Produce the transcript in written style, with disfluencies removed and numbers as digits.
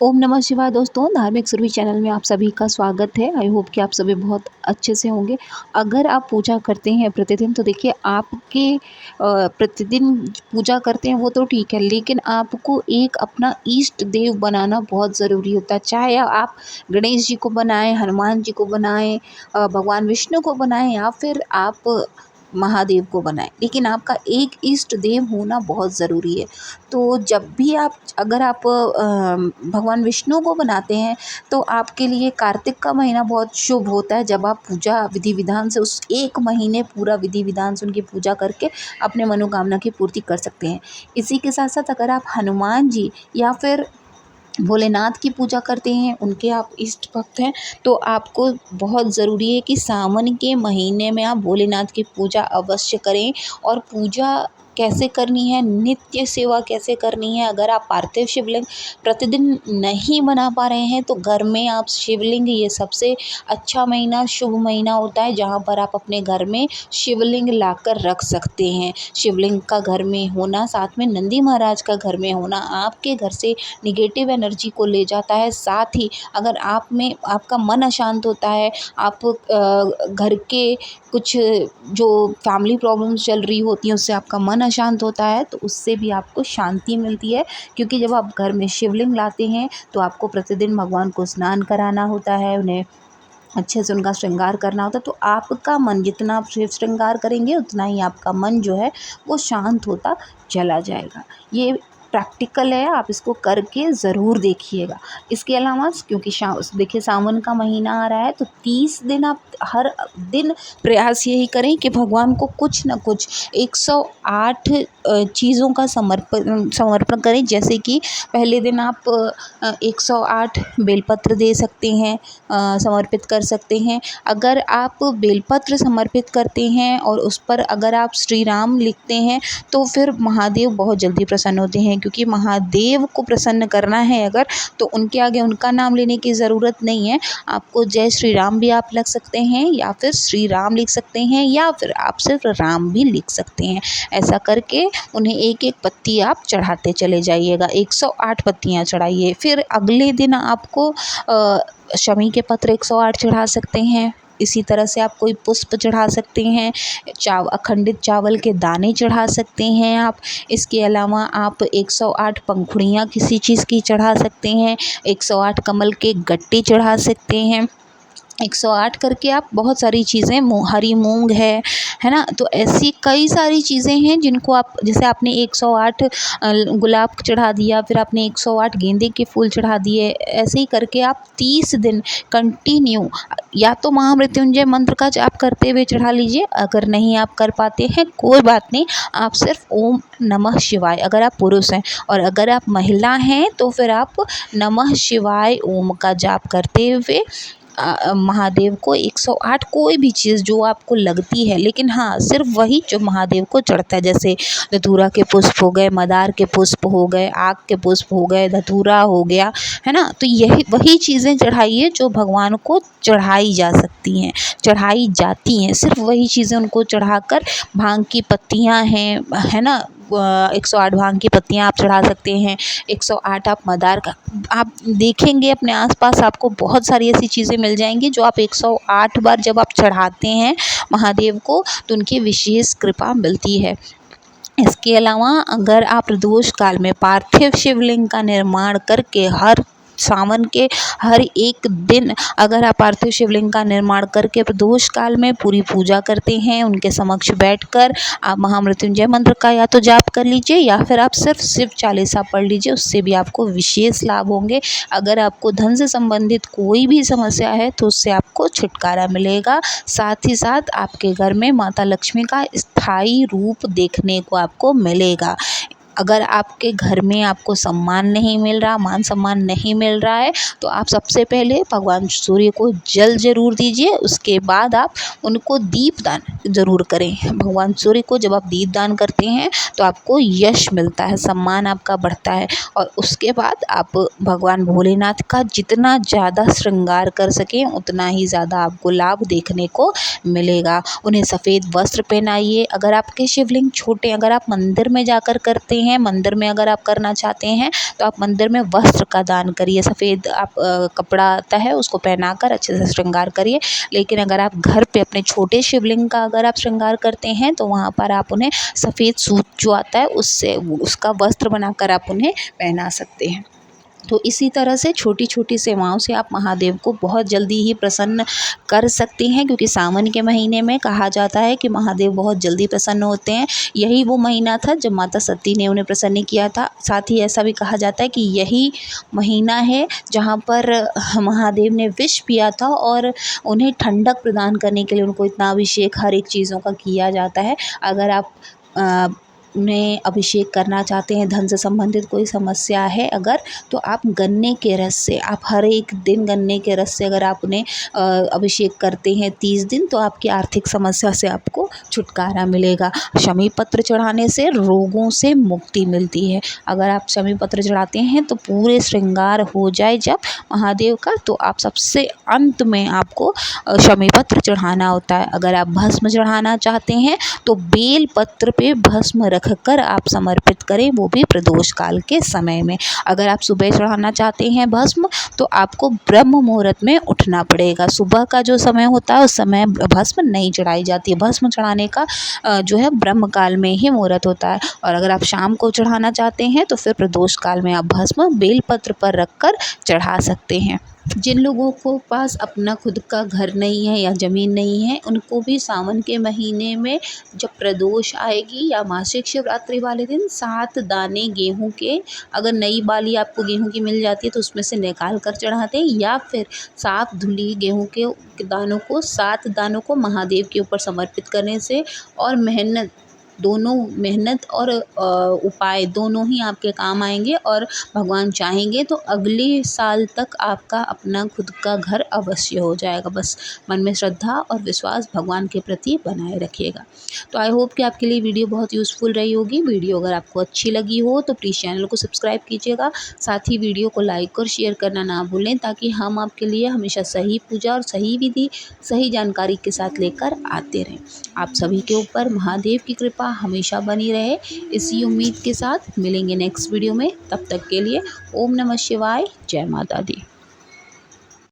ओम नमः शिवाय दोस्तों, धार्मिक सुरभि चैनल में आप सभी का स्वागत है। आई होप कि आप सभी बहुत अच्छे से होंगे। अगर आप पूजा करते हैं प्रतिदिन तो देखिए आपके प्रतिदिन पूजा करते हैं वो तो ठीक है, लेकिन आपको एक अपना इष्ट देव बनाना बहुत ज़रूरी होता है। चाहे आप गणेश जी को बनाएँ, हनुमान जी को बनाएँ, भगवान विष्णु को बनाएँ या फिर आप महादेव को बनाएँ, लेकिन आपका एक इष्ट देव होना बहुत ज़रूरी है। तो जब भी आप अगर आप भगवान विष्णु को बनाते हैं तो आपके लिए कार्तिक का महीना बहुत शुभ होता है, जब आप पूजा विधि विधान से उस एक महीने पूरा विधि विधान से उनकी पूजा करके अपने मनोकामना की पूर्ति कर सकते हैं। इसी के साथ साथ अगर आप हनुमान जी या फिर भोलेनाथ की पूजा करते हैं, उनके आप इष्ट भक्त हैं, तो आपको बहुत ज़रूरी है कि सावन के महीने में आप भोलेनाथ की पूजा अवश्य करें। और पूजा कैसे करनी है, नित्य सेवा कैसे करनी है, अगर आप पार्थिव शिवलिंग प्रतिदिन नहीं बना पा रहे हैं तो घर में आप शिवलिंग, ये सबसे अच्छा महीना शुभ महीना होता है जहाँ पर आप अपने घर में शिवलिंग लाकर रख सकते हैं। शिवलिंग का घर में होना, साथ में नंदी महाराज का घर में होना आपके घर से निगेटिव एनर्जी को ले जाता है। साथ ही अगर आप में आपका मन अशांत होता है, आप घर के कुछ जो फैमिली प्रॉब्लम्स चल रही होती हैं उससे आपका मन अशांत होता है, तो उससे भी आपको शांति मिलती है। क्योंकि जब आप घर में शिवलिंग लाते हैं तो आपको प्रतिदिन भगवान को स्नान कराना होता है, उन्हें अच्छे से उनका श्रृंगार करना होता है। तो आपका मन, जितना आप शिव श्रृंगार करेंगे उतना ही आपका मन जो है वो शांत होता चला जाएगा। ये प्रैक्टिकल है, आप इसको करके ज़रूर देखिएगा। इसके अलावा क्योंकि देखिए सावन का महीना आ रहा है तो 30 दिन आप हर दिन प्रयास यही करें कि भगवान को कुछ न कुछ 108 चीज़ों का समर्पण करें। जैसे कि पहले दिन आप 108 बेलपत्र दे सकते हैं, समर्पित कर सकते हैं। अगर आप बेलपत्र समर्पित करते हैं और उस पर अगर आप श्री राम लिखते हैं तो फिर महादेव बहुत जल्दी प्रसन्न होते हैं। क्योंकि महादेव को प्रसन्न करना है अगर, तो उनके आगे उनका नाम लेने की ज़रूरत नहीं है। आपको जय श्री राम भी आप लिख सकते हैं या फिर श्री राम लिख सकते हैं या फिर आप सिर्फ राम भी लिख सकते हैं। ऐसा करके उन्हें एक एक पत्ती आप चढ़ाते चले जाइएगा, 108 पत्तियाँ चढ़ाइए। फिर अगले दिन आपको शमी के पत्र 108 चढ़ा सकते हैं। इसी तरह से आप कोई पुष्प चढ़ा सकते हैं, अखंडित चावल के दाने चढ़ा सकते हैं आप। इसके अलावा आप 108 पंखुड़ियाँ किसी चीज़ की चढ़ा सकते हैं, 108 कमल के गट्टे चढ़ा सकते हैं। 108 करके आप बहुत सारी चीज़ें, हरी मूंग है ना। तो ऐसी कई सारी चीज़ें हैं जिनको आप, जैसे आपने 108 गुलाब चढ़ा दिया, फिर आपने 108 गेंदे के फूल चढ़ा दिए। ऐसे ही करके आप 30 दिन कंटिन्यू या तो महामृत्युंजय मंत्र का जाप करते हुए चढ़ा लीजिए। अगर नहीं आप कर पाते हैं कोई बात नहीं, आप सिर्फ ओम नमः शिवाय, अगर आप पुरुष हैं, और अगर आप महिला हैं तो फिर आप नमः शिवाय ओम का जाप करते हुए महादेव को 108 कोई भी चीज़ जो आपको लगती है, लेकिन हाँ सिर्फ वही जो महादेव को चढ़ता है। जैसे धतूरा के पुष्प हो गए, मदार के पुष्प हो गए, आक के पुष्प हो गए, धतूरा हो गया, है ना। तो यही वही चीज़ें चढ़ाइए जो भगवान को चढ़ाई जा सकती हैं, चढ़ाई जाती हैं। सिर्फ वही चीज़ें उनको चढ़ाकर, भांग की पत्तियाँ हैं, है ना, 108 भांग की पत्तियाँ आप चढ़ा सकते हैं। 108 आप मदार का, आप देखेंगे अपने आसपास आपको बहुत सारी ऐसी चीज़ें मिल जाएंगी जो आप 108 बार जब आप चढ़ाते हैं महादेव को तो उनकी विशेष कृपा मिलती है। इसके अलावा अगर आप प्रदोष काल में पार्थिव शिवलिंग का निर्माण करके हर सावन के हर एक दिन अगर आप पार्थिव शिवलिंग का निर्माण करके प्रदोष काल में पूरी पूजा करते हैं, उनके समक्ष बैठकर आप महामृत्युंजय मंत्र का या तो जाप कर लीजिए या फिर आप सिर्फ शिव चालीसा पढ़ लीजिए, उससे भी आपको विशेष लाभ होंगे। अगर आपको धन से संबंधित कोई भी समस्या है तो उससे आपको छुटकारा मिलेगा। साथ ही साथ आपके घर में माता लक्ष्मी का स्थायी रूप देखने को आपको मिलेगा। अगर आपके घर में आपको सम्मान नहीं मिल रहा, मान सम्मान नहीं मिल रहा है, तो आप सबसे पहले भगवान सूर्य को जल ज़रूर दीजिए। उसके बाद आप उनको दीपदान ज़रूर करें। भगवान सूर्य को जब आप दीपदान करते हैं तो आपको यश मिलता है, सम्मान आपका बढ़ता है। और उसके बाद आप भगवान भोलेनाथ का जितना ज़्यादा श्रृंगार कर सकें उतना ही ज़्यादा आपको लाभ देखने को मिलेगा। उन्हें सफ़ेद वस्त्र पहनाइए। अगर आपके शिवलिंग छोटे, अगर आप मंदिर में जाकर करते चाहते हैं, मंदिर में अगर आप करना चाहते हैं तो आप मंदिर में वस्त्र का दान करिए। सफ़ेद आप कपड़ा आता है उसको पहनाकर अच्छे से श्रृंगार करिए। लेकिन अगर आप घर पे अपने छोटे शिवलिंग का अगर आप श्रृंगार करते हैं तो वहाँ पर आप उन्हें सफ़ेद सूत जो आता है उससे उसका वस्त्र बनाकर आप उन्हें पहना सकते हैं। तो इसी तरह से छोटी-छोटी सेवाओं से आप महादेव को बहुत जल्दी ही प्रसन्न कर सकती हैं, क्योंकि सावन के महीने में कहा जाता है कि महादेव बहुत जल्दी प्रसन्न होते हैं। यही वो महीना था जब माता सती ने उन्हें प्रसन्न किया था। साथ ही ऐसा भी कहा जाता है कि यही महीना है जहाँ पर महादेव ने विष पिया था और उन्हें ठंडक प्रदान करने के लिए उनको इतना अभिषेक हर एक चीज़ों का किया जाता है। अगर आप अ, उन्हें अभिषेक करना चाहते हैं, धन से संबंधित कोई समस्या है अगर, तो आप गन्ने के रस से आप हर एक दिन गन्ने के रस से अगर आप उन्हें अभिषेक करते हैं 30 दिन, तो आपकी आर्थिक समस्या से आपको छुटकारा मिलेगा। शमी पत्र चढ़ाने से रोगों से मुक्ति मिलती है। अगर आप शमी पत्र चढ़ाते हैं तो पूरे श्रृंगार हो जाए जब महादेव का, तो आप सबसे अंत में आपको शमी पत्र चढ़ाना होता है। अगर आप भस्म चढ़ाना चाहते हैं तो बेल पत्र पे भस्म रखकर आप समर्पित करें, वो भी प्रदोष काल के समय में। अगर आप सुबह चढ़ाना चाहते हैं भस्म, तो आपको ब्रह्म मुहूर्त में उठना पड़ेगा। सुबह का जो समय होता है उस समय भस्म नहीं चढ़ाई जाती है। भस्म चढ़ाने का जो है ब्रह्म काल में ही मुहूर्त होता है। और अगर आप शाम को चढ़ाना चाहते हैं तो फिर प्रदोष काल में आप भस्म बेलपत्र पर रखकर चढ़ा सकते हैं। जिन लोगों को पास अपना खुद का घर नहीं है या ज़मीन नहीं है, उनको भी सावन के महीने में जब प्रदोष आएगी या मासिक शिवरात्रि वाले दिन 7 दाने गेहूं के, अगर नई बाली आपको गेहूं की मिल जाती है तो उसमें से निकाल कर चढ़ा दें, या फिर साफ धुली गेहूं के दानों को 7 दानों को महादेव के ऊपर समर्पित करने से और मेहनत और उपाय दोनों ही आपके काम आएंगे। और भगवान चाहेंगे तो अगले साल तक आपका अपना खुद का घर अवश्य हो जाएगा। बस मन में श्रद्धा और विश्वास भगवान के प्रति बनाए रखिएगा। तो आई होप कि आपके लिए वीडियो बहुत यूज़फुल रही होगी। वीडियो अगर आपको अच्छी लगी हो तो प्लीज़ चैनल को सब्सक्राइब कीजिएगा। साथ ही वीडियो को लाइक और शेयर करना ना भूलें, ताकि हम आपके लिए हमेशा सही पूजा और सही विधि, सही जानकारी के साथ लेकर आते रहें। आप सभी के ऊपर महादेव की कृपा हमेशा बनी रहे, इसी उम्मीद के साथ मिलेंगे नेक्स्ट वीडियो में। तब तक के लिए ओम नमः शिवाय, जय माता दी।